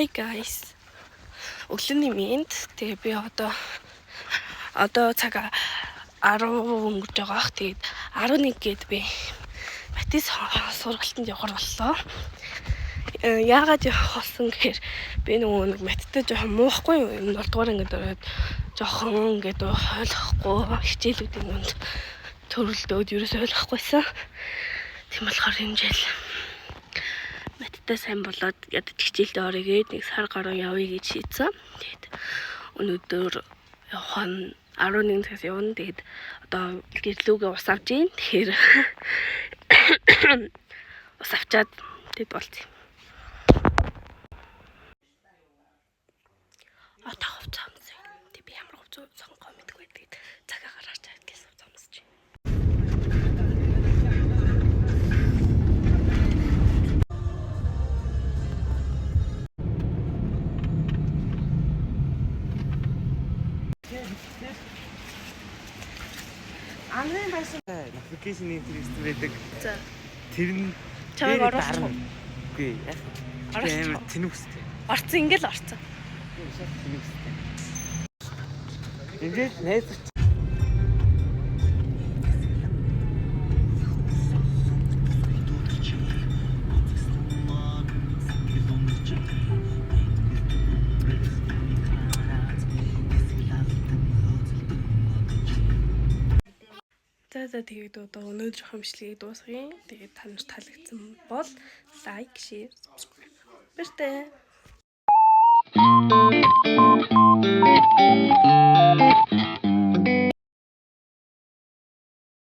Hi guys. Өглөөний мэнд. Тэгээ би одоо цаг 10 өнгөрж байгаа. Тэгээд 11 гээд би Матис сургалтанд явахар боллоо. Яагаад явах болсон гэхээр би нөгөө нэг маттай жоохон муухгүй юу? Энэ 7 дугаар ангид ороод жоохон ингээд ойлгохгүй хичээлүүдийн донд төрөлдөөд ерөөсөө ойлгохгүйсэн. Тийм болохоор энэ жил маттай сайн болоод ядаж хичээлдээ орёгээд нэг сар гаруй явъя гэж шийдсэн. Тэгээд өнөөдөр явах нь 11 цагаас явна. Тэгээд одоо гэрлүүгээ ус авч ийн. Тэгэхээр ус авчаад тэгэд болцсон. Одоо хувцас амсаа. Тэг би ямар хувцас сонгох мэдгүй. Тэгээд цагаа гаргаж чад гэсэн хувцас амсаж байна. Ангийн байсан Notification интернет байдаг. За. Тэр нь чамайг оруулах уу? Үгүй яг. Амар тэнүүстэй. Орцсон ингээл орцсон. Ингээд найз За тэгээд одоо өнөөдөр хэмжлэгийг дуусгая. Тэгээд та нарт таалагдсан бол лайк, шеэр, subscribe. Баяртай.